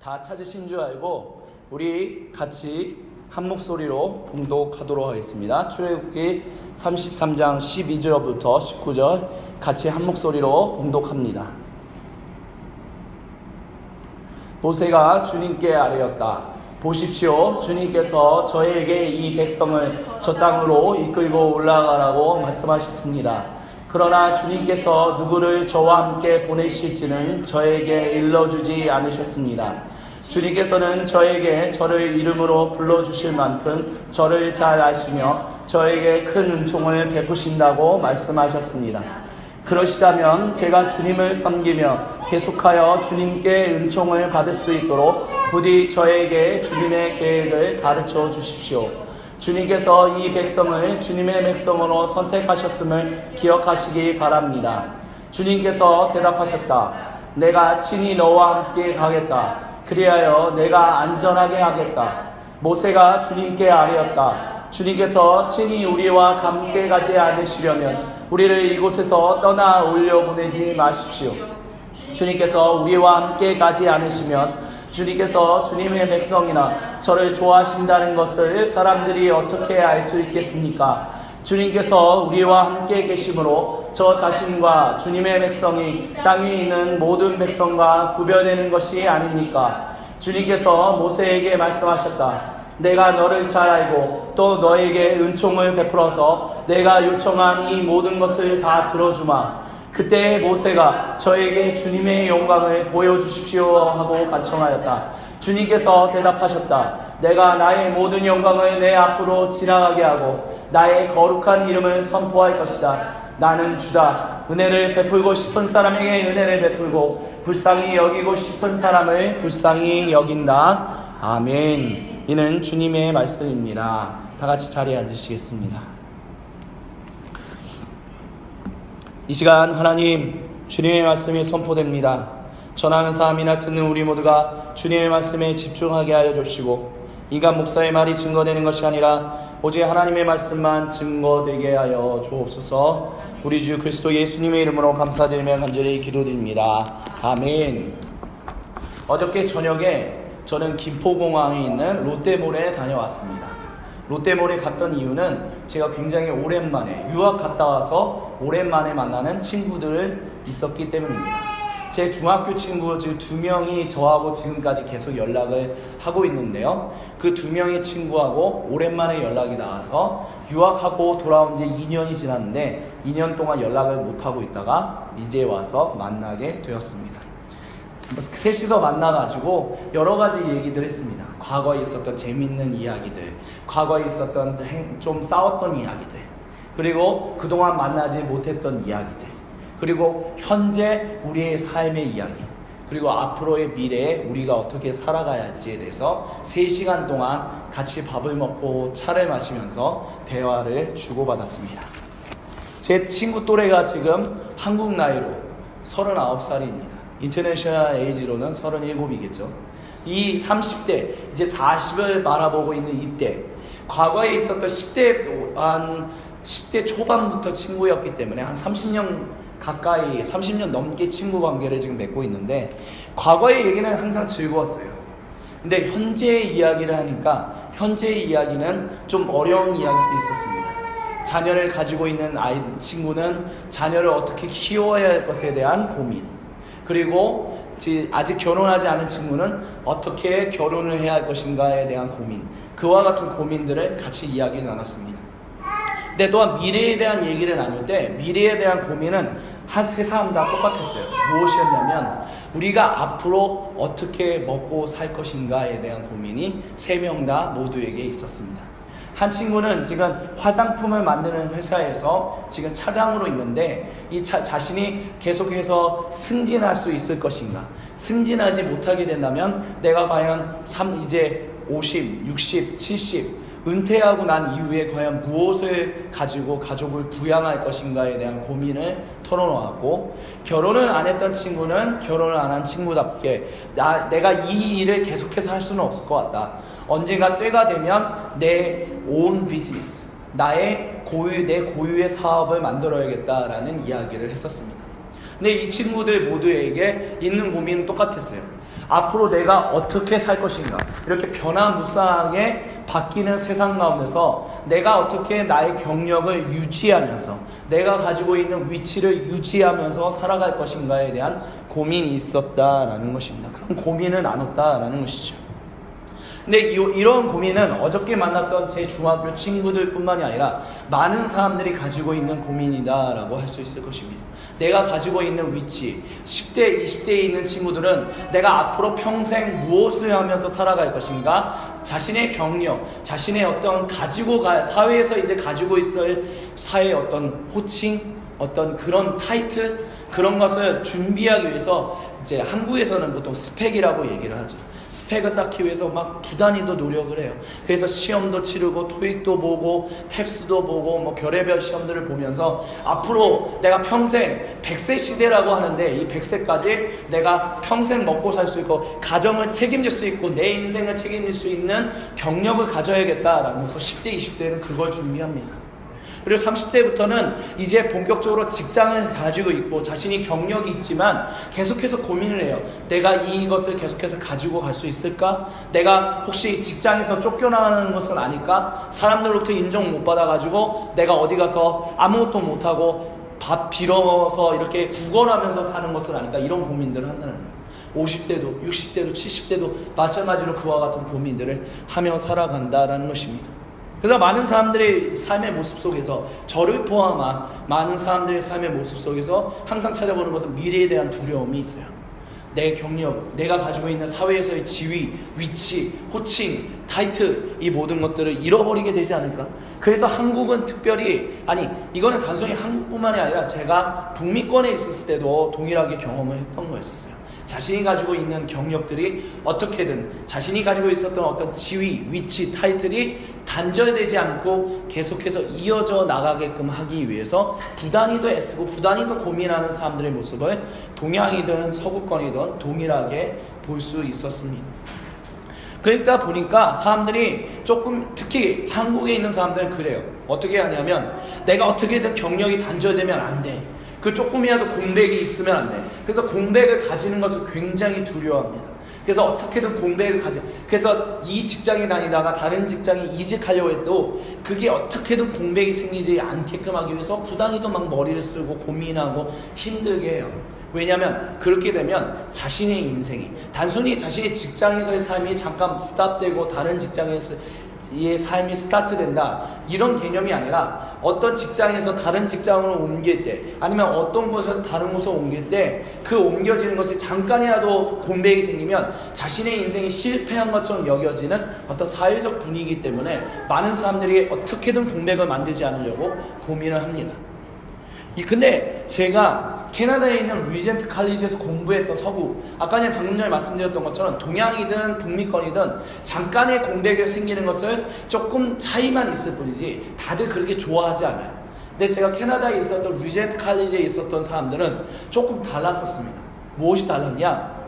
다 찾으신 줄 알고 우리 같이 한 목소리로 봉독하도록 하겠습니다. 출애굽기 33장 12절부터 19절 같이 한 목소리로 봉독합니다. 모세가 주님께 아뢰었다. 보십시오, 주님께서 저에게 이 백성을 저 땅으로 이끌고 올라가라고 말씀하셨습니다. 그러나 주님께서 누구를 저와 함께 보내실지는 저에게 일러주지 않으셨습니다. 주님께서는 저에게 저를 이름으로 불러주실 만큼 저를 잘 아시며 저에게 큰 은총을 베푸신다고 말씀하셨습니다. 그러시다면 제가 주님을 섬기며 계속하여 주님께 은총을 받을 수 있도록 부디 저에게 주님의 계획을 가르쳐 주십시오. 주님께서 이 백성을 주님의 백성으로 선택하셨음을 기억하시기 바랍니다. 주님께서 대답하셨다. 내가 친히 너와 함께 가겠다. 그리하여 내가 안전하게 하겠다. 모세가 주님께 아뢰었다. 주님께서 친히 우리와 함께 가지 않으시려면 우리를 이곳에서 떠나 올려보내지 마십시오. 주님께서 우리와 함께 가지 않으시면 주님께서 주님의 백성이나 저를 좋아하신다는 것을 사람들이 어떻게 알 수 있겠습니까? 주님께서 우리와 함께 계심으로 저 자신과 주님의 백성이 땅에 있는 모든 백성과 구별되는 것이 아닙니까? 주님께서 모세에게 말씀하셨다. 내가 너를 잘 알고 또 너에게 은총을 베풀어서 내가 요청한 이 모든 것을 다 들어주마. 그때 모세가 저에게 주님의 영광을 보여주십시오 하고 간청하였다. 주님께서 대답하셨다. 내가 나의 모든 영광을 내 앞으로 지나가게 하고 나의 거룩한 이름을 선포할 것이다. 나는 주다. 은혜를 베풀고 싶은 사람에게 은혜를 베풀고 불쌍히 여기고 싶은 사람을 불쌍히 여긴다. 아멘. 이는 주님의 말씀입니다. 다 같이 자리에 앉으시겠습니다. 이 시간 하나님 주님의 말씀이 선포됩니다. 전하는 사람이나 듣는 우리 모두가 주님의 말씀에 집중하게 하여 주시고 인간 목사의 말이 증거되는 것이 아니라 오직 하나님의 말씀만 증거되게 하여 주옵소서. 우리 주 그리스도 예수님의 이름으로 감사드리며 간절히 기도드립니다. 아멘. 어저께 저녁에 저는 김포공항에 있는 롯데몰에 다녀왔습니다. 롯데몰에 갔던 이유는 제가 굉장히 오랜만에 유학 갔다 와서 오랜만에 만나는 친구들을 있었기 때문입니다. 제 중학교 친구 지금 2명이 저하고 지금까지 계속 연락을 하고 있는데요. 그 2명의 친구하고 오랜만에 연락이 나와서 유학하고 돌아온 지 2년이 지났는데 2년 동안 연락을 못하고 있다가 이제 와서 만나게 되었습니다. 셋이서 만나가지고 여러 가지 얘기들 했습니다. 과거에 있었던 재밌는 이야기들, 과거에 있었던 좀 싸웠던 이야기들, 그리고 그동안 만나지 못했던 이야기들, 그리고 현재 우리의 삶의 이야기, 그리고 앞으로의 미래에 우리가 어떻게 살아가야 할지에 대해서 3시간 동안 같이 밥을 먹고 차를 마시면서 대화를 주고받았습니다. 제 친구 또래가 지금 한국 나이로 39살입니다. 인터내셔널 에이지로는 37이겠죠. 이 30대, 이제 40을 바라보고 있는 이때, 과거에 있었던 10대 초반부터 친구였기 때문에 한 30년 가까이, 30년 넘게 친구 관계를 지금 맺고 있는데, 과거의 얘기는 항상 즐거웠어요. 근데 현재의 이야기를 하니까, 현재의 이야기는 좀 어려운 이야기도 있었습니다. 자녀를 가지고 있는 친구는 자녀를 어떻게 키워야 할 것에 대한 고민, 그리고 아직 결혼하지 않은 친구는 어떻게 결혼을 해야 할 것인가에 대한 고민, 그와 같은 고민들을 같이 이야기를 나눴습니다. 근데 또한 미래에 대한 얘기를 나눌 때 미래에 대한 고민은 한 3사람 다 똑같았어요. 무엇이었냐면 우리가 앞으로 어떻게 먹고 살 것인가에 대한 고민이 3명 다 모두에게 있었습니다. 한 친구는 지금 화장품을 만드는 회사에서 지금 차장으로 있는데 이 자신이 계속해서 승진할 수 있을 것인가, 승진하지 못하게 된다면 내가 과연 이제 50, 60, 70 은퇴하고 난 이후에 과연 무엇을 가지고 가족을 부양할 것인가에 대한 고민을 털어놓았고, 결혼을 안 했던 친구는 결혼을 안 한 친구답게 내가 이 일을 계속해서 할 수는 없을 것 같다. 언젠가 때가 되면 내 own business, 내 고유의 사업을 만들어야겠다라는 이야기를 했었습니다. 근데 이 친구들 모두에게 있는 고민은 똑같았어요. 앞으로 내가 어떻게 살 것인가, 이렇게 변화무쌍하게 바뀌는 세상 가운데서 내가 어떻게 나의 경력을 유지하면서 내가 가지고 있는 위치를 유지하면서 살아갈 것인가에 대한 고민이 있었다라는 것입니다. 그런 고민을 나눴다라는 것이죠. 근데 이런 고민은 어저께 만났던 제 중학교 친구들 뿐만이 아니라 많은 사람들이 가지고 있는 고민이다라고 할 수 있을 것입니다. 내가 가지고 있는 위치, 10대, 20대에 있는 친구들은 내가 앞으로 평생 무엇을 하면서 살아갈 것인가, 자신의 경력, 자신의 어떤 사회에서 이제 가지고 있을 사회의 어떤 호칭, 어떤 그런 타이틀, 그런 것을 준비하기 위해서 이제 한국에서는 보통 스펙이라고 얘기를 하죠. 스펙을 쌓기 위해서 막 부단히도 노력을 해요. 그래서 시험도 치르고 토익도 보고 탭스도 보고 뭐 별의별 시험들을 보면서 앞으로 내가 평생 100세 시대라고 하는데 이 100세까지 내가 평생 먹고 살 수 있고 가정을 책임질 수 있고 내 인생을 책임질 수 있는 경력을 가져야겠다라는 것으로 10대, 20대는 그걸 준비합니다. 그리고 30대부터는 이제 본격적으로 직장을 가지고 있고 자신이 경력이 있지만 계속해서 고민을 해요. 내가 이것을 계속해서 가지고 갈 수 있을까? 내가 혹시 직장에서 쫓겨나가는 것은 아닐까? 사람들로부터 인정 못 받아가지고 내가 어디 가서 아무것도 못하고 밥 빌어서 이렇게 구걸하면서 사는 것은 아닐까? 이런 고민들을 한다는 거예요. 50대도 60대도 70대도 마찬가지로 그와 같은 고민들을 하며 살아간다라는 것입니다. 그래서 많은 사람들의 삶의 모습 속에서 저를 포함한 많은 사람들의 삶의 모습 속에서 항상 찾아보는 것은 미래에 대한 두려움이 있어요. 내 경력, 내가 가지고 있는 사회에서의 지위, 위치, 호칭, 타이틀, 이 모든 것들을 잃어버리게 되지 않을까? 그래서 한국은 특별히, 이거는 단순히 한국뿐만이 아니라 제가 북미권에 있었을 때도 동일하게 경험을 했던 거였었어요. 자신이 가지고 있는 경력들이 어떻게든 자신이 가지고 있었던 어떤 지위, 위치, 타이틀이 단절되지 않고 계속해서 이어져 나가게끔 하기 위해서 부단히도 애쓰고 부단히도 고민하는 사람들의 모습을 동양이든 서구권이든 동일하게 볼 수 있었습니다. 그러다 보니까 사람들이 조금, 특히 한국에 있는 사람들은 그래요. 어떻게 하냐면 내가 어떻게든 경력이 단절되면 안 돼. 그 조금이라도 공백이 있으면 안 돼. 그래서 공백을 가지는 것을 굉장히 두려워합니다. 그래서 어떻게든 공백을 그래서 이 직장에 다니다가 다른 직장에 이직하려고 해도 그게 어떻게든 공백이 생기지 않게끔 하기 위해서 부단히도 막 머리를 쓰고 고민하고 힘들게 해요. 왜냐하면 그렇게 되면 자신의 인생이 단순히 자신의 직장에서의 삶이 잠깐 스탑되고 다른 직장에서의 삶이 스타트된다, 이런 개념이 아니라 어떤 직장에서 다른 직장으로 옮길 때, 아니면 어떤 곳에서 다른 곳으로 옮길 때 그 옮겨지는 것이 잠깐이라도 공백이 생기면 자신의 인생이 실패한 것처럼 여겨지는 어떤 사회적 분위기 때문에 많은 사람들이 어떻게든 공백을 만들지 않으려고 고민을 합니다. 근데 제가 캐나다에 있는 리젠트 칼리지에서 공부했던 서구, 아까 방금 전에 말씀드렸던 것처럼 동양이든 북미권이든 잠깐의 공백이 생기는 것을 조금 차이만 있을 뿐이지 다들 그렇게 좋아하지 않아요. 근데 제가 캐나다에 있었던 리젠트 칼리지에 있었던 사람들은 조금 달랐었습니다. 무엇이 달랐냐?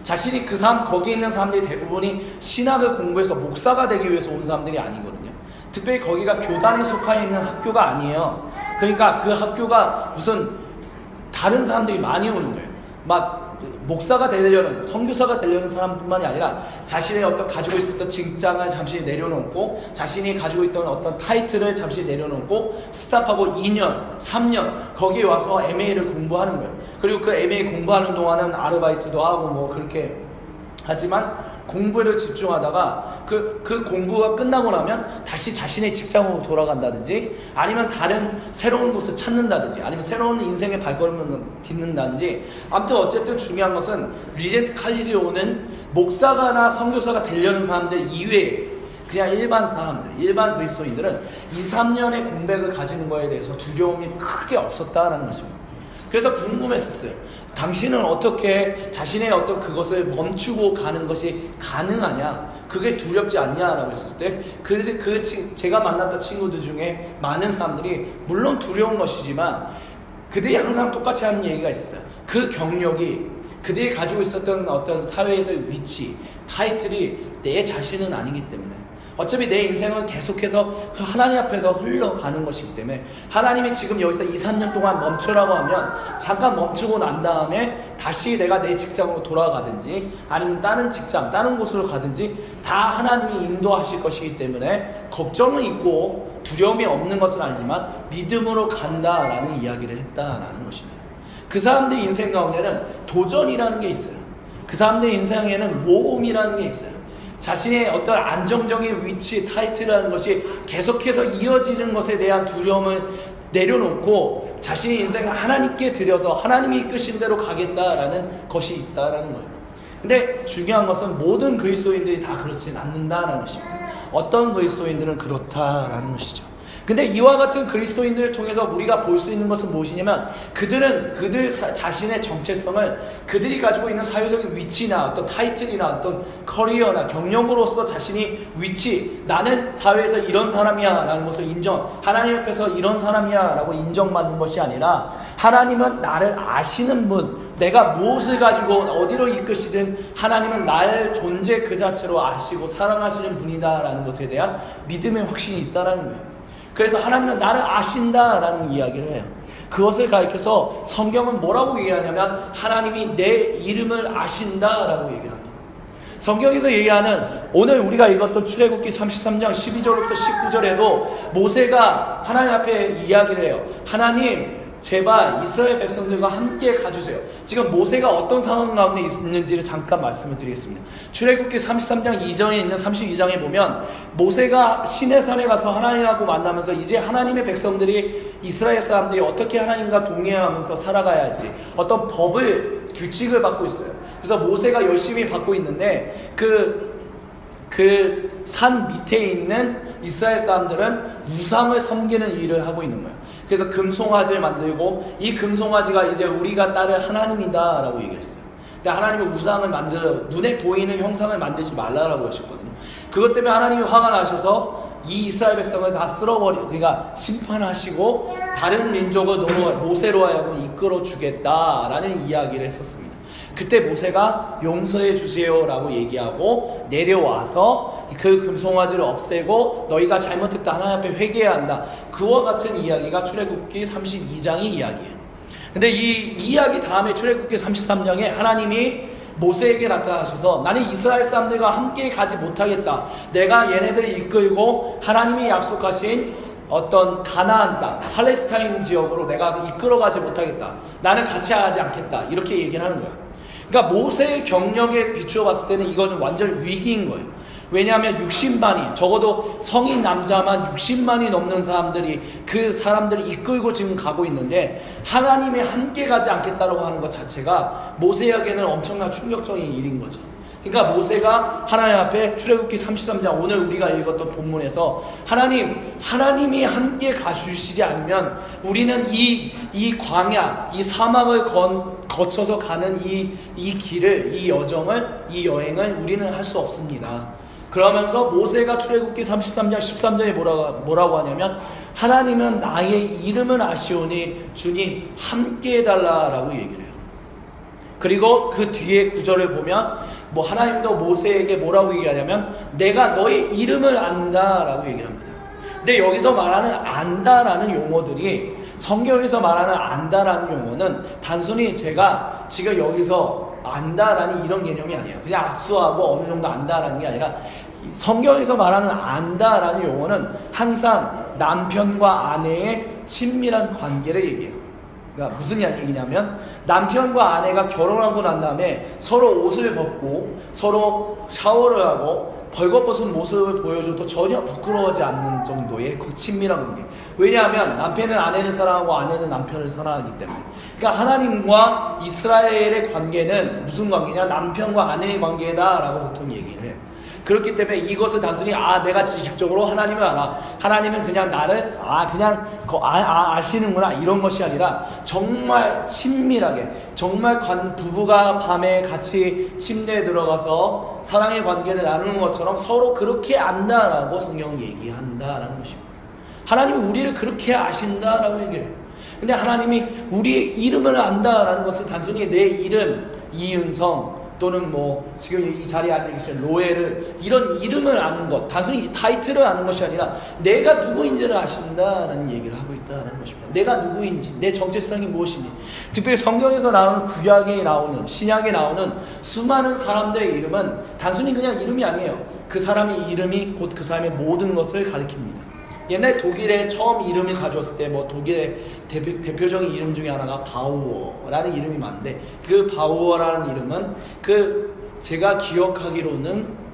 자신이 거기에 있는 사람들이 대부분이 신학을 공부해서 목사가 되기 위해서 온 사람들이 아니거든요. 특별히 거기가 교단에 속해 있는 학교가 아니에요. 그러니까 그 학교가 무슨 다른 사람들이 많이 오는 거예요. 막 목사가 되려는, 선교사가 되려는 사람뿐만이 아니라 자신의 어떤 가지고 있었던 직장을 잠시 내려놓고 자신이 가지고 있던 어떤 타이틀을 잠시 내려놓고 스탑하고 2년, 3년 거기에 와서 MA를 공부하는 거예요. 그리고 그 MA 공부하는 동안은 아르바이트도 하고 뭐 그렇게 하지만 공부를 집중하다가 그 공부가 끝나고 나면 다시 자신의 직장으로 돌아간다든지, 아니면 다른 새로운 곳을 찾는다든지, 아니면 새로운 인생의 발걸음을 딛는다든지, 아무튼 어쨌든 중요한 것은 리젠트 칼리지에 오는 목사가나 선교사가 되려는 사람들 이외에 그냥 일반 사람들, 일반 그리스도인들은 2, 3년의 공백을 가지는 거에 대해서 두려움이 크게 없었다라는 것입니다. 그래서 궁금했었어요. 당신은 어떻게 자신의 어떤 그것을 멈추고 가는 것이 가능하냐? 그게 두렵지 않냐라고 했었을 때 제가 만났던 친구들 중에 많은 사람들이 물론 두려운 것이지만 그들이 항상 똑같이 하는 얘기가 있었어요. 그 경력이 그들이 가지고 있었던 어떤 사회에서의 위치, 타이틀이 내 자신은 아니기 때문에, 어차피 내 인생은 계속해서 하나님 앞에서 흘러가는 것이기 때문에 하나님이 지금 여기서 2, 3년 동안 멈추라고 하면 잠깐 멈추고 난 다음에 다시 내가 내 직장으로 돌아가든지 아니면 다른 직장, 다른 곳으로 가든지 다 하나님이 인도하실 것이기 때문에 걱정은 있고 두려움이 없는 것은 아니지만 믿음으로 간다라는 이야기를 했다라는 것입니다. 그 사람들 인생 가운데는 도전이라는 게 있어요. 그 사람들 인생에는 모험이라는 게 있어요. 자신의 어떤 안정적인 위치, 타이틀이라는 것이 계속해서 이어지는 것에 대한 두려움을 내려놓고 자신의 인생을 하나님께 드려서 하나님이 이끄신 대로 가겠다라는 것이 있다라는 거예요. 근데 중요한 것은 모든 그리스도인들이 다 그렇진 않는다라는 것입니다. 어떤 그리스도인들은 그렇다라는 것이죠. 근데 이와 같은 그리스도인들을 통해서 우리가 볼 수 있는 것은 무엇이냐면 그들은 그들 자신의 정체성을 그들이 가지고 있는 사회적인 위치나 어떤 타이틀이나 어떤 커리어나 경력으로서 자신이 위치, 나는 사회에서 이런 사람이야 라는 것을 하나님 앞에서 이런 사람이야 라고 인정받는 것이 아니라 하나님은 나를 아시는 분, 내가 무엇을 가지고 어디로 이끄시든 하나님은 나의 존재 그 자체로 아시고 사랑하시는 분이다 라는 것에 대한 믿음의 확신이 있다라는 거예요. 그래서 하나님은 나를 아신다라는 이야기를 해요. 그것을 가리켜서 성경은 뭐라고 얘기하냐면 하나님이 내 이름을 아신다라고 얘기를 합니다. 성경에서 얘기하는 오늘 우리가 읽었던 출애굽기 33장 12절부터 19절에도 모세가 하나님 앞에 이야기를 해요. 하나님 제발 이스라엘 백성들과 함께 가주세요. 지금 모세가 어떤 상황 가운데 있는지를 잠깐 말씀을 드리겠습니다. 출애굽기 33장 이전에 있는 32장에 보면 모세가 시내산에 가서 하나님하고 만나면서 이제 하나님의 백성들이 이스라엘 사람들이 어떻게 하나님과 동행하면서 살아가야 할지 어떤 규칙을 받고 있어요. 그래서 모세가 열심히 받고 있는데 그 산 밑에 있는 이스라엘 사람들은 우상을 섬기는 일을 하고 있는 거예요. 그래서 금송아지를 만들고 이 금송아지가 이제 우리가 따를 하나님이다 라고 얘기를 했어요. 근데 하나님은 우상을 눈에 보이는 형상을 만들지 말라라고 하셨거든요. 그것 때문에 하나님이 화가 나셔서 이 이스라엘 백성을 다 그러니까 심판하시고 다른 민족을 모세로 하여금 이끌어 주겠다라는 이야기를 했었습니다. 그때 모세가 용서해 주세요 라고 얘기하고 내려와서 그 금송아지를 없애고 너희가 잘못했다 하나님 앞에 회개해야 한다. 그와 같은 이야기가 출애굽기 32장의 이야기예요. 근데 이 이야기 다음에 출애굽기 33장에 하나님이 모세에게 나타나셔서 나는 이스라엘 사람들과 함께 가지 못하겠다. 내가 얘네들을 이끌고 하나님이 약속하신 어떤 가나안 땅, 팔레스타인 지역으로 내가 이끌어가지 못하겠다. 나는 같이 하지 않겠다. 이렇게 얘기를 하는 거야. 그러니까 모세의 경력에 비추어 봤을 때는 이거는 완전 위기인 거예요. 왜냐하면 60만이 적어도 성인 남자만 60만이 넘는 사람들이 그 사람들을 이끌고 지금 가고 있는데 하나님이 함께 가지 않겠다고 하는 것 자체가 모세에게는 엄청난 충격적인 일인 거죠. 그러니까 모세가 하나님 앞에 출애굽기 33장 오늘 우리가 읽었던 본문에서 하나님이 함께 가주시지 않으면 우리는 이 광야, 이 사막을 거쳐서 가는 이 길을, 이 여행을 우리는 할 수 없습니다. 그러면서 모세가 출애굽기 33장 13절에 뭐라고 하냐면 하나님은 나의 이름을 아시오니 주님 함께 해달라라고 얘기를 해요. 그리고 그 뒤에 구절을 보면 하나님도 모세에게 뭐라고 얘기하냐면 내가 너의 이름을 안다라고 얘기를 합니다. 근데 여기서 말하는 안다라는 용어들이 성경에서 말하는 안다라는 용어는 단순히 제가 지금 여기서 안다라는 이런 개념이 아니에요. 그냥 악수하고 어느 정도 안다라는 게 아니라 성경에서 말하는 안다라는 용어는 항상 남편과 아내의 친밀한 관계를 얘기해요. 그러니까 무슨 얘기냐면 남편과 아내가 결혼하고 난 다음에 서로 옷을 벗고 서로 샤워를 하고 벌거벗은 모습을 보여줘도 전혀 부끄러워하지 않는 정도의 그 친밀한 관계. 왜냐하면 남편은 아내를 사랑하고 아내는 남편을 사랑하기 때문에. 그러니까 하나님과 이스라엘의 관계는 무슨 관계냐? 남편과 아내의 관계다라고 보통 얘기를 해요. 그렇기 때문에 이것을 단순히 내가 지식적으로 하나님을 알아, 하나님은 그냥 나를 아시는구나 이런 것이 아니라 정말 친밀하게 정말 부부가 밤에 같이 침대에 들어가서 사랑의 관계를 나누는 것처럼 서로 그렇게 안다라고 성경은 얘기한다라는 것입니다. 하나님이 우리를 그렇게 아신다라고 얘기해요. 근데 하나님이 우리의 이름을 안다라는 것은 단순히 내 이름 이은성 또는 뭐 지금 이 자리에 앉아 계신 로에를 이런 이름을 아는 것, 단순히 타이틀을 아는 것이 아니라 내가 누구인지를 아신다는 얘기를 하고 있다는 것입니다. 내가 누구인지, 내 정체성이 무엇인지. 특별히 성경에서 나오는 구약에 나오는, 신약에 나오는 수많은 사람들의 이름은 단순히 그냥 이름이 아니에요. 그 사람의 이름이 곧 그 사람의 모든 것을 가리킵니다. 옛날 독일에 처음 이름을 가져왔을 때 뭐 독일의 대표적인 이름 중에 하나가 바우어라는 이름이 많은데, 그 바우어라는 이름은 제가 기억하기로는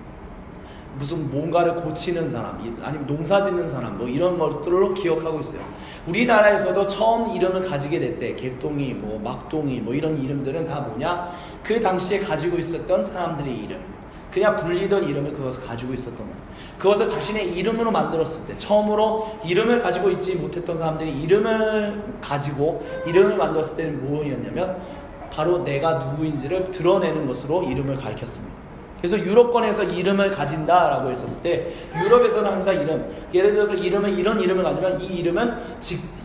무슨 뭔가를 고치는 사람, 아니면 농사 짓는 사람, 뭐 이런 것들로 기억하고 있어요. 우리나라에서도 처음 이름을 가지게 될 때 개똥이, 뭐 막동이, 뭐 이런 이름들은 다 뭐냐? 그 당시에 가지고 있었던 사람들의 이름, 그냥 불리던 이름을 그것을 가지고 있었던 거예요. 그것을 자신의 이름으로 만들었을 때, 처음으로 이름을 가지고 있지 못했던 사람들이 이름을 가지고 이름을 만들었을 때는 무엇이었냐면 바로 내가 누구인지를 드러내는 것으로 이름을 가리켰습니다. 그래서 유럽권에서 이름을 가진다라고 했었을 때, 유럽에서는 항상 이름, 예를 들어서 이런 이름을 가지면 이 이름은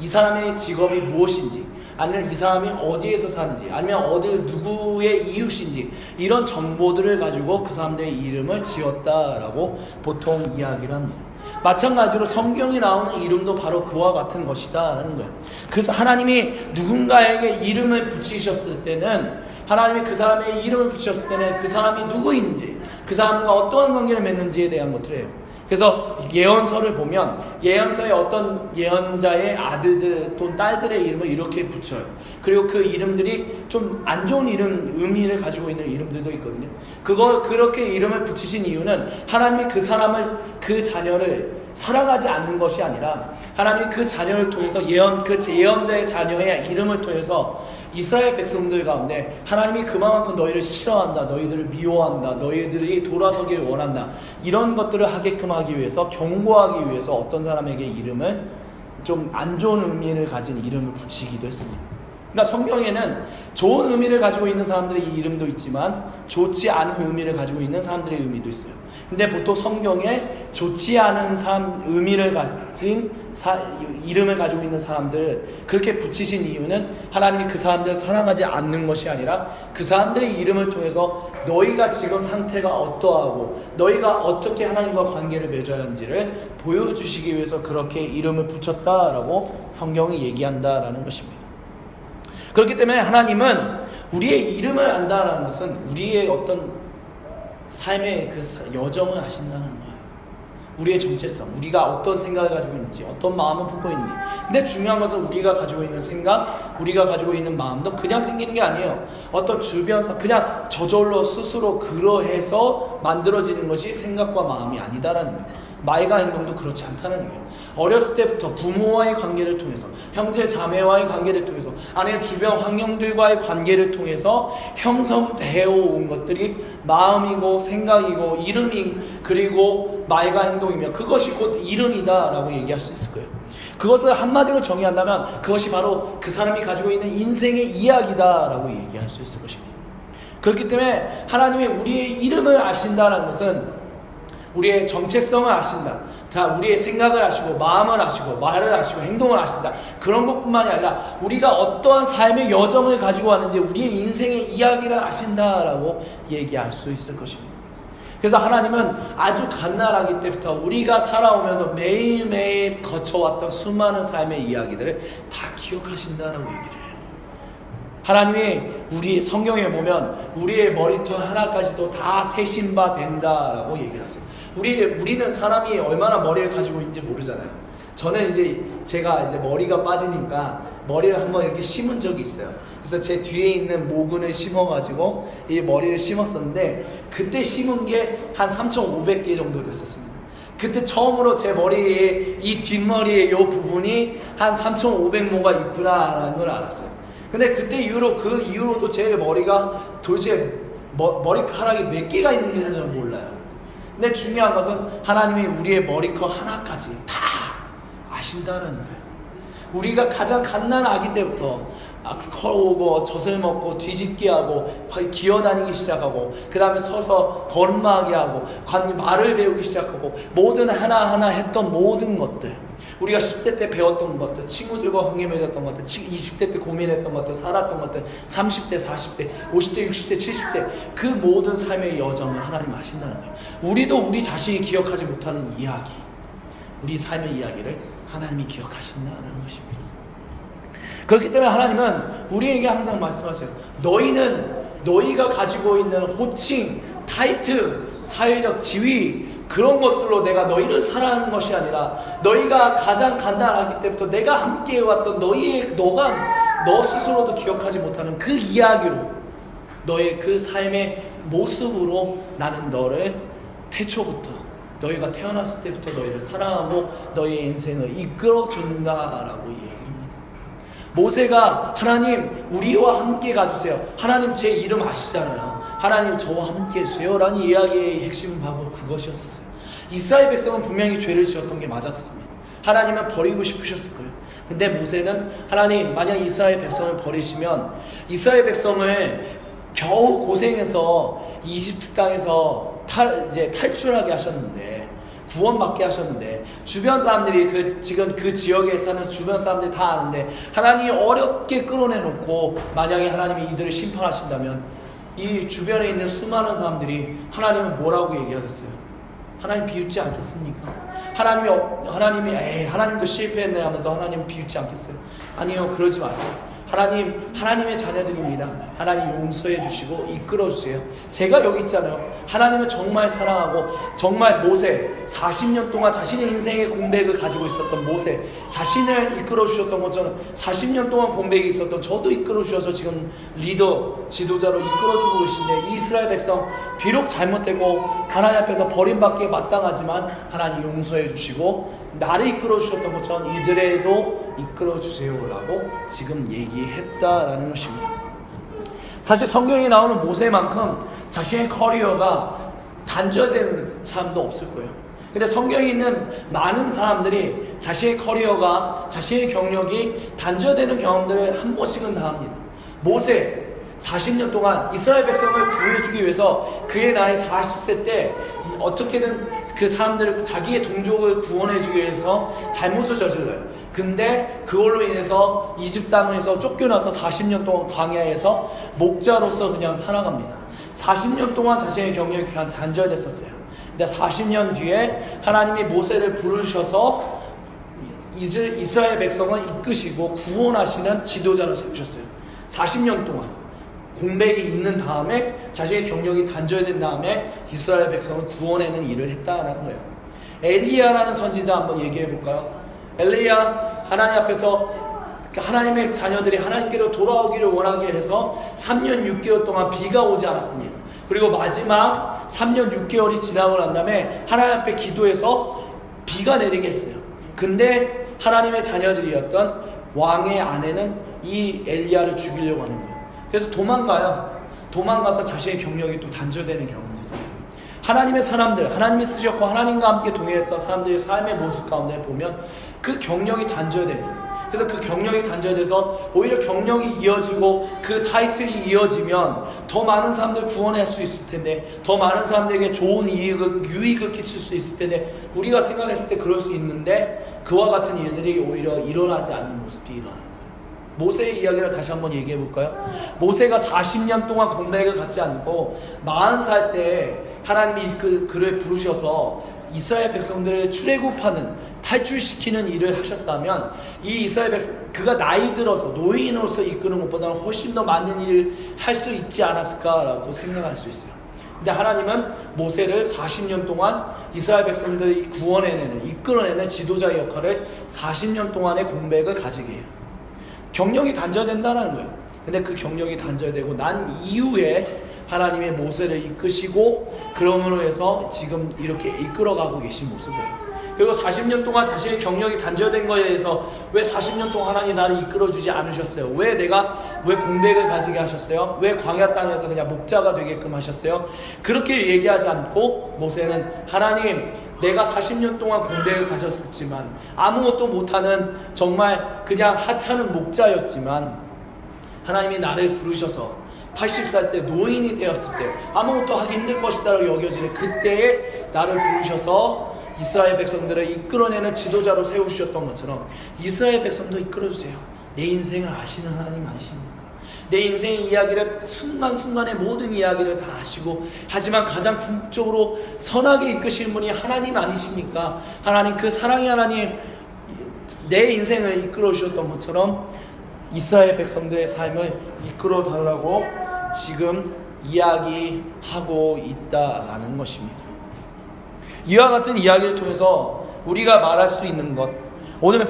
이 사람의 직업이 무엇인지, 아니면 이 사람이 어디에서 사는지, 아니면 누구의 이웃인지, 이런 정보들을 가지고 그 사람들의 이름을 지었다라고 보통 이야기를 합니다. 마찬가지로 성경에 나오는 이름도 바로 그와 같은 것이다라는 거예요. 그래서 하나님이 누군가에게 이름을 붙이셨을 때는, 하나님이 그 사람의 이름을 붙이셨을 때는 그 사람이 누구인지, 그 사람과 어떠한 관계를 맺는지에 대한 것들이에요. 그래서 예언서를 보면 예언서에 어떤 예언자의 아들들 또는 딸들의 이름을 이렇게 붙여요. 그리고 그 이름들이 좀 안 좋은 의미를 가지고 있는 이름들도 있거든요. 그렇게 이름을 붙이신 이유는 하나님이 그 자녀를 사랑하지 않는 것이 아니라, 하나님이 그 자녀를 통해서 그 예언자의 자녀의 이름을 통해서 이스라엘 백성들 가운데 하나님이 그만큼 너희를 싫어한다, 너희들을 미워한다, 너희들이 돌아서길 원한다, 이런 것들을 하게끔 하기 위해서, 경고하기 위해서 어떤 사람에게 이름을 좀 안 좋은 의미를 가진 이름을 붙이기도 했습니다. 그러니까 성경에는 좋은 의미를 가지고 있는 사람들의 이름도 있지만 좋지 않은 의미를 가지고 있는 사람들의 의미도 있어요. 근데 보통 성경에 좋지 않은 의미를 가진 이름을 가지고 있는 사람들, 그렇게 붙이신 이유는 하나님이 그 사람들을 사랑하지 않는 것이 아니라 그 사람들의 이름을 통해서 너희가 지금 상태가 어떠하고 너희가 어떻게 하나님과 관계를 맺어야 하는지를 보여주시기 위해서 그렇게 이름을 붙였다라고 성경이 얘기한다라는 것입니다. 그렇기 때문에 하나님은 우리의 이름을 안다라는 것은 우리의 어떤 삶의 그 여정을 아신다는 거예요. 우리의 정체성, 우리가 어떤 생각을 가지고 있는지, 어떤 마음을 품고 있는지. 근데 중요한 것은 우리가 가지고 있는 생각, 우리가 가지고 있는 마음도 그냥 생기는 게 아니에요. 어떤 주변, 그냥 저절로 스스로 그러해서 만들어지는 것이 생각과 마음이 아니다라는 거예요. 말과 행동도 그렇지 않다는 거예요. 어렸을 때부터 부모와의 관계를 통해서, 형제 자매와의 관계를 통해서, 아니면 주변 환경들과의 관계를 통해서 형성되어 온 것들이 마음이고 생각이고 이름이, 그리고 말과 행동이며 그것이 곧 이름이다 라고 얘기할 수 있을 거예요. 그것을 한마디로 정의한다면 그것이 바로 그 사람이 가지고 있는 인생의 이야기다 라고 얘기할 수 있을 것입니다. 그렇기 때문에 하나님이 우리의 이름을 아신다는 것은 우리의 정체성을 아신다, 우리의 생각을 아시고 마음을 아시고 말을 아시고 행동을 아신다, 그런 것뿐만이 아니라 우리가 어떠한 삶의 여정을 가지고 왔는지 우리의 인생의 이야기를 아신다라고 얘기할 수 있을 것입니다. 그래서 하나님은 아주 갓난아기 때부터 우리가 살아오면서 매일매일 거쳐왔던 수많은 삶의 이야기들을 다 기억하신다라고 얘기를 해요. 하나님이 우리 성경에 보면 우리의 머리털 하나까지도 다 세신 바 된다라고 얘기를 하세요. 우리는 사람이 얼마나 머리를 가지고 있는지 모르잖아요. 저는 제가 머리가 빠지니까 머리를 한번 이렇게 심은 적이 있어요. 그래서 제 뒤에 있는 모근을 심어가지고 이 머리를 심었었는데, 그때 심은 게 한 3,500개 정도 됐었습니다. 그때 처음으로 제 머리에, 이 뒷머리의 이 부분이 한 3,500모가 있구나라는 걸 알았어요. 근데 그때 이후로, 그 이후로도 제 머리가 도대체 머리카락이 몇 개가 있는지는 저는 몰라요. 근데 중요한 것은 하나님이 우리의 머리카락 하나까지 다 아신다는 거예요. 우리가 가장 갓난아기 때부터 커오고 젖을 먹고 뒤집기 하고 기어다니기 시작하고, 그 다음에 서서 걸음마하게 하고 말을 배우기 시작하고, 모든 하나하나 했던 모든 것들, 우리가 10대 때 배웠던 것들, 친구들과 관계 맺었던 것들, 20대 때 고민했던 것들, 살았던 것들, 30대, 40대, 50대, 60대, 70대 그 모든 삶의 여정을 하나님 아신다는 거예요. 우리도 우리 자신이 기억하지 못하는 이야기, 우리 삶의 이야기를 하나님이 기억하신다는 것입니다. 그렇기 때문에 하나님은 우리에게 항상 말씀하세요. 너희가 가지고 있는 호칭, 타이틀, 사회적 지위 그런 것들로 내가 너희를 사랑하는 것이 아니라 너희가 가장 간단하기 때부터 내가 함께 해왔던 너 스스로도 기억하지 못하는 그 이야기로 너의 그 삶의 모습으로 나는 너를 태초부터 너희가 태어났을 때부터 너희를 사랑하고 너희의 인생을 이끌어준다라고 이야기합니다. 모세가 하나님 우리와 함께 가주세요. 하나님 제 이름 아시잖아요. 하나님 저와 함께 해주세요 라는 이야기의 핵심은 바로 그것이었어요. 이스라엘 백성은 분명히 죄를 지었던 게 맞았습니다. 하나님은 버리고 싶으셨을 거예요. 근데 모세는 하나님 만약 이스라엘 백성을 버리시면 이스라엘 백성을 겨우 고생해서 이집트 땅에서 탈출하게 하셨는데 구원받게 하셨는데 주변 사람들이 지금 그 지역에 사는 주변 사람들이 다 아는데 하나님이 어렵게 끌어내놓고 만약에 하나님이 이들을 심판하신다면 이 주변에 있는 수많은 사람들이 하나님은 뭐라고 얘기하겠어요? 하나님 비웃지 않겠습니까? 하나님도 실패했네 하면서 하나님 비웃지 않겠어요? 아니요, 그러지 마세요. 하나님의 자녀들입니다. 하나님 용서해 주시고 이끌어 주세요. 제가 여기 있잖아요. 하나님은 정말 사랑하고 정말 모세 40년 동안 자신의 인생의 공백을 가지고 있었던 모세 자신을 이끌어 주셨던 것처럼 40년 동안 공백이 있었던 저도 이끌어 주셔서 지금 리더 지도자로 이끌어 주고 계신데 이스라엘 백성 비록 잘못되고 하나님 앞에서 버림받기에 마땅하지만 하나님 용서해 주시고 나를 이끌어 주셨던 것처럼 이들에도 이끌어 주세요라고 지금 얘기했다라는 것입니다. 사실 성경에 나오는 모세만큼 자신의 커리어가 단절되는 사람도 없을 거예요. 근데 성경에 있는 많은 사람들이 자신의 커리어가 자신의 경력이 단절되는 경험들을 한 번씩은 다 합니다. 모세 40년 동안 이스라엘 백성을 구해주기 위해서 그의 나이 40세 때 어떻게든 그 사람들을 자기의 동족을 구원해주기 위해서 잘못을 저질러요. 근데 그걸로 인해서 이집트 땅에서 쫓겨나서 40년 동안 광야에서 목자로서 그냥 살아갑니다. 40년 동안 자신의 경력이 그냥 단절됐었어요. 근데 40년 뒤에 하나님이 모세를 부르셔서 이스라엘 백성을 이끄시고 구원하시는 지도자로 세우셨어요. 40년 동안 공백이 있는 다음에 자신의 경력이 단절된 다음에 이스라엘 백성을 구원하는 일을 했다라는 거예요. 엘리야라는 선지자 한번 얘기해 볼까요? 엘리야 하나님 앞에서 하나님의 자녀들이 하나님께로 돌아오기를 원하게 해서 3년 6개월 동안 비가 오지 않았습니다. 그리고 마지막 3년 6개월이 지나고 난 다음에 하나님 앞에 기도해서 비가 내리게 했어요. 근데 하나님의 자녀들이었던 왕의 아내는 이 엘리야를 죽이려고 하는 거예요. 그래서 도망가서 자신의 경력이 또 단절되는 경험들이 하나님의 사람들, 하나님이 쓰셨고 하나님과 함께 동행했던 사람들의 삶의 모습 가운데 보면 그 경력이 단절되는, 그래서 그 경력이 단절돼서 오히려 경력이 이어지고 그 타이틀이 이어지면 더 많은 사람들 구원할 수 있을 텐데, 더 많은 사람들에게 좋은 유익을 끼칠 수 있을 텐데, 우리가 생각했을 때 그럴 수 있는데 그와 같은 일들이 오히려 일어나지 않는 모습이 일어나요. 모세의 이야기를 다시 한번 얘기해 볼까요? 모세가 40년 동안 공백을 갖지 않고 40살 때 하나님이 그를 부르셔서 이스라엘 백성들을 출애굽하는, 탈출시키는 일을 하셨다면 이 이스라엘 백성, 그가 나이 들어서 노인으로서 이끄는 것보다는 훨씬 더 많은 일을 할 수 있지 않았을까라고 생각할 수 있어요. 근데 하나님은 모세를 40년 동안 이스라엘 백성들이 구원해내는, 이끌어내는 지도자의 역할을 40년 동안의 공백을 가지게 해요. 경력이 단절된다는 거예요. 근데 그 경력이 단절되고 난 이후에 하나님의 모세를 이끄시고 그러므로 해서 지금 이렇게 이끌어가고 계신 모습이에요. 그리고 40년 동안 자신의 경력이 단절된 거에 대해서 왜 40년 동안 하나님 나를 이끌어주지 않으셨어요? 왜 공백을 가지게 하셨어요? 왜 광야 땅에서 그냥 목자가 되게끔 하셨어요? 그렇게 얘기하지 않고 모세는 하나님, 내가 40년 동안 공백을 가졌었지만 아무것도 못하는 정말 그냥 하찮은 목자였지만 하나님이 나를 부르셔서 80살 때 노인이 되었을 때 아무것도 하기 힘들 것이다 라고 여겨지는 그때에 나를 부르셔서 이스라엘 백성들을 이끌어내는 지도자로 세우셨던 것처럼 이스라엘 백성도 이끌어주세요. 내 인생을 아시는 하나님 아니십니까? 내 인생의 이야기를 순간순간의 모든 이야기를 다 아시고, 하지만 가장 궁극적으로 선하게 이끄시는 분이 하나님 아니십니까? 하나님, 그 사랑의 하나님, 내 인생을 이끌어 주셨던 것처럼 이스라엘 백성들의 삶을 이끌어 달라고 지금 이야기하고 있다라는 것입니다. 이와 같은 이야기를 통해서 우리가 말할 수 있는 것, 오늘의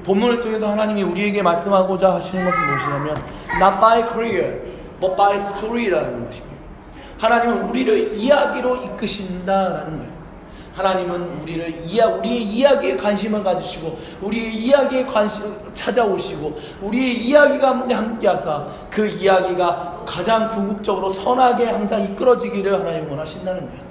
본문을 통해서 하나님이 우리에게 말씀하고자 하시는 것은 무엇이냐면 not by career, but by story라는 것입니다. 하나님은 우리를 이야기로 이끄신다라는 거예요. 하나님은 우리의 이야기에 관심을 가지시고, 우리의 이야기에 찾아오시고, 우리의 이야기 가운데 함께하사 그 이야기가 가장 궁극적으로 선하게 항상 이끌어지기를 하나님 원하신다는 거예요.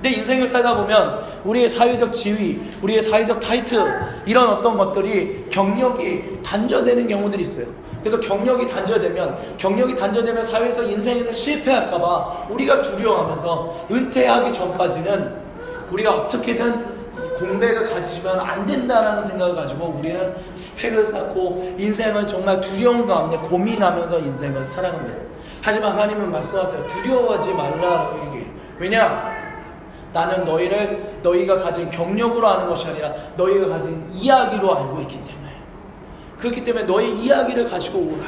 내 인생을 살다 보면 우리의 사회적 지위, 우리의 사회적 타이틀, 이런 어떤 것들이 경력이 단절되는 경우들이 있어요. 그래서 경력이 단절되면 사회에서 인생에서 실패할까봐 우리가 두려워하면서 은퇴하기 전까지는 우리가 어떻게든 공백을 가지시면 안 된다라는 생각을 가지고 우리는 스펙을 쌓고 인생을 정말 두려움 가운데 고민하면서 인생을 살아갑니다. 하지만 하나님은 말씀하세요. 두려워하지 말라라고 얘기해요. 왜냐? 나는 너희가 가진 경력으로 아는 것이 아니라 너희가 가진 이야기로 알고 있기 때문에. 그렇기 때문에 너의 이야기를 가지고 오라.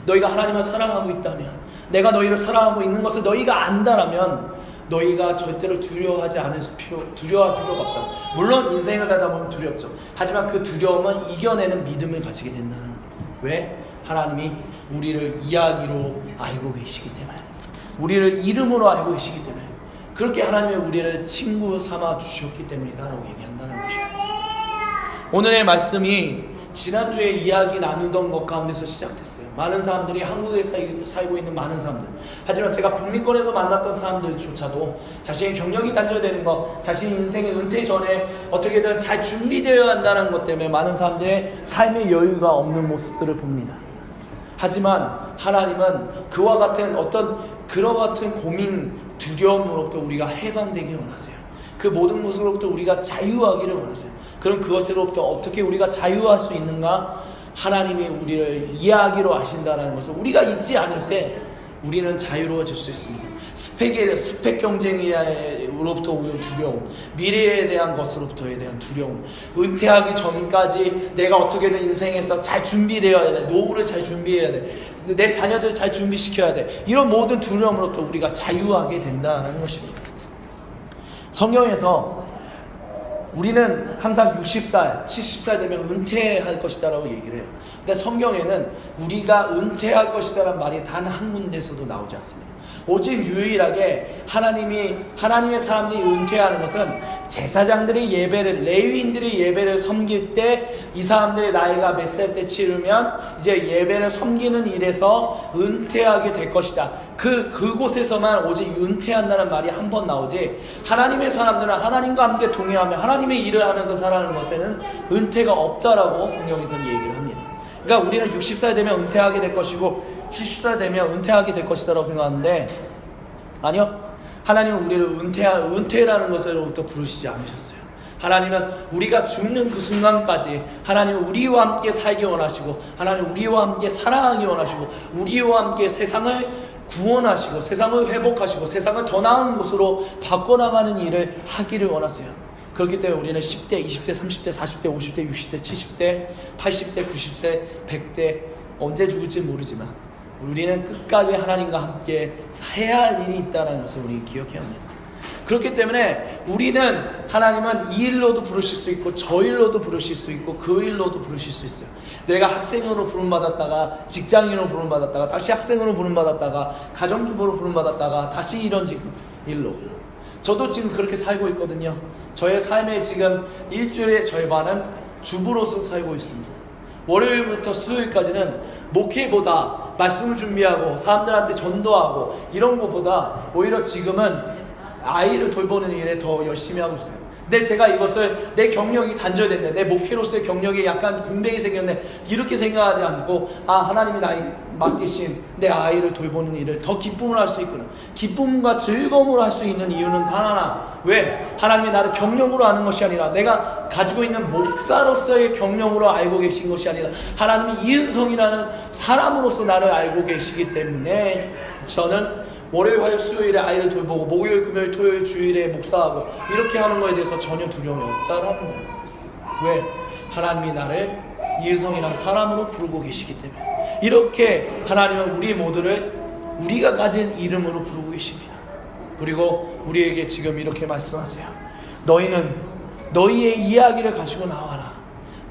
너희가 하나님을 사랑하고 있다면, 내가 너희를 사랑하고 있는 것을 너희가 안다라면 너희가 절대로 두려워할 필요가 없다. 물론 인생을 살다 보면 두렵죠. 하지만 그 두려움은 이겨내는 믿음을 가지게 된다는 거예요. 왜? 하나님이 우리를 이야기로 알고 계시기 때문에, 우리를 이름으로 알고 계시기 때문에, 그렇게 하나님이 우리를 친구 삼아 주셨기 때문이다라고 얘기한다는 것입니다. 오늘의 말씀이 지난주에 이야기 나누던 것 가운데서 시작됐어요. 많은 사람들이 한국에 살고 있는 많은 사람들, 하지만 제가 북미권에서 만났던 사람들조차도 자신의 경력이 단절되는 것, 자신의 인생의 은퇴 전에 어떻게든 잘 준비되어야 한다는 것 때문에 많은 사람들의 삶의 여유가 없는 모습들을 봅니다. 하지만 하나님은 그와 같은 고민, 두려움으로부터 우리가 해방되길 원하세요. 그 모든 것으로부터 우리가 자유하기를 원하세요. 그럼 그것으로부터 어떻게 우리가 자유할 수 있는가? 하나님이 우리를 이야기로 아신다는 것을 우리가 잊지 않을 때 우리는 자유로워질 수 있습니다. 스펙 경쟁으로부터 오는 두려움, 미래에 대한 것으로부터에 대한 두려움, 은퇴하기 전까지 내가 어떻게든 인생에서 잘 준비되어야 돼, 노후를 잘 준비해야 돼, 내 자녀들을 잘 준비시켜야 돼, 이런 모든 두려움으로부터 우리가 자유하게 된다는 것입니다. 성경에서 우리는 항상 60살, 70살 되면 은퇴할 것이다 라고 얘기를 해요. 근데 성경에는 우리가 은퇴할 것이다 라는 말이 단 한 군데에서도 나오지 않습니다. 오직 유일하게 하나님의 사람들이 은퇴하는 것은 제사장들의 예배를, 레위인들의 예배를 섬길 때, 이 사람들의 나이가 몇 살 때 치르면 이제 예배를 섬기는 일에서 은퇴하게 될 것이다. 그곳에서만 오직 은퇴한다는 말이 한 번 나오지, 하나님의 사람들은 하나님과 함께 동행하며 하나님의 일을 하면서 살아가는 것에는 은퇴가 없다라고 성경에서는 얘기를 합니다. 그러니까 우리는 60살 되면 은퇴하게 될 것이고 70살 되면 은퇴하게 될 것이다라고 생각하는데, 아니요. 하나님은 우리를 은퇴라는 것으로부터 부르시지 않으셨어요. 하나님은 우리가 죽는 그 순간까지 하나님은 우리와 함께 살기 원하시고, 하나님은 우리와 함께 사랑하기 원하시고, 우리와 함께 세상을 구원하시고, 세상을 회복하시고, 세상을 더 나은 곳으로 바꿔나가는 일을 하기를 원하세요. 그렇기 때문에 우리는 10대, 20대, 30대, 40대, 50대, 60대, 70대, 80대, 90대, 100대, 언제 죽을지 모르지만 우리는 끝까지 하나님과 함께 해야 할 일이 있다는 것을 우리 기억해야 합니다. 그렇기 때문에 하나님은 이 일로도 부르실 수 있고, 저 일로도 부르실 수 있고, 그 일로도 부르실 수 있어요. 내가 학생으로 부름받았다가 직장인으로 부름받았다가 다시 학생으로 부름받았다가 가정주부로 부름받았다가 다시 이런 일로. 저도 지금 그렇게 살고 있거든요. 저의 삶의 지금 일주일의 절반은 주부로서 살고 있습니다. 월요일부터 수요일까지는 목회보다 말씀을 준비하고 사람들한테 전도하고 이런 것보다 오히려 지금은 아이를 돌보는 일에 더 열심히 하고 있어요. 제가 이것을 내 경력이 단절됐네, 내 목회로서의 경력이 약간 공백이 생겼네, 이렇게 생각하지 않고 하나님이 나에게 맡기신 내 아이를 돌보는 일을 더 기쁨으로 할 수 있구나, 기쁨과 즐거움으로 할 수 있는 이유는 하나. 왜? 하나님이 나를 경력으로 아는 것이 아니라, 내가 가지고 있는 목사로서의 경력으로 알고 계신 것이 아니라, 하나님이 이은성이라는 사람으로서 나를 알고 계시기 때문에 저는 월요일, 화요일, 수요일에 아이를 돌보고 목요일, 금요일, 토요일, 주일에 목사하고 이렇게 하는 거에 대해서 전혀 두려움이 없다라는 거예요. 왜? 하나님이 나를 이은성이라는 사람으로 부르고 계시기 때문에. 이렇게 하나님은 우리 모두를 우리가 가진 이름으로 부르고 계십니다. 그리고 우리에게 지금 이렇게 말씀하세요. 너희는 너희의 이야기를 가지고 나와라.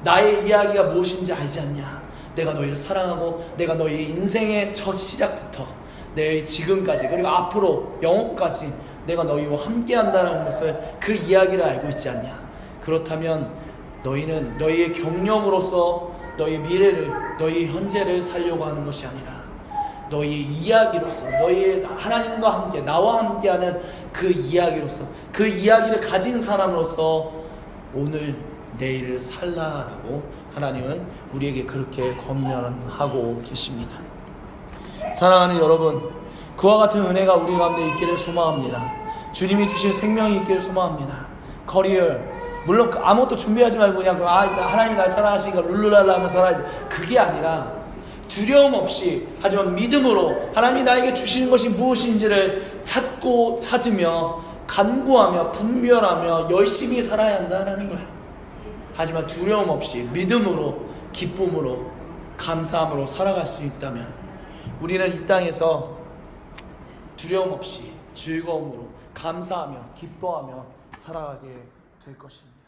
나의 이야기가 무엇인지 알지 않냐? 내가 너희를 사랑하고 내가 너희의 인생의 첫 시작부터 내 지금까지 그리고 앞으로 영원까지 내가 너희와 함께 한다는 것을, 그 이야기를 알고 있지 않냐? 그렇다면 너희는 너희의 경력으로서 너희의 미래를, 너희의 현재를 살려고 하는 것이 아니라 너희의 이야기로서, 너희의 하나님과 함께, 나와 함께하는 그 이야기로서, 그 이야기를 가진 사람으로서 오늘 내일을 살라라고 하나님은 우리에게 그렇게 권면하고 계십니다. 사랑하는 여러분, 그와 같은 은혜가 우리 가운데 있기를 소망합니다. 주님이 주신 생명이 있기를 소망합니다. 커리어, 물론 아무것도 준비하지 말고 그냥 하나님이 날 사랑하시니까 룰루랄라 하면서 살아야지, 그게 아니라 두려움 없이, 하지만 믿음으로 하나님이 나에게 주시는 것이 무엇인지를 찾고 찾으며 간구하며 분별하며 열심히 살아야 한다는 거야. 하지만 두려움 없이 믿음으로, 기쁨으로, 감사함으로 살아갈 수 있다면 우리는 이 땅에서 두려움 없이 즐거움으로 감사하며 기뻐하며 살아가게 될 것입니다.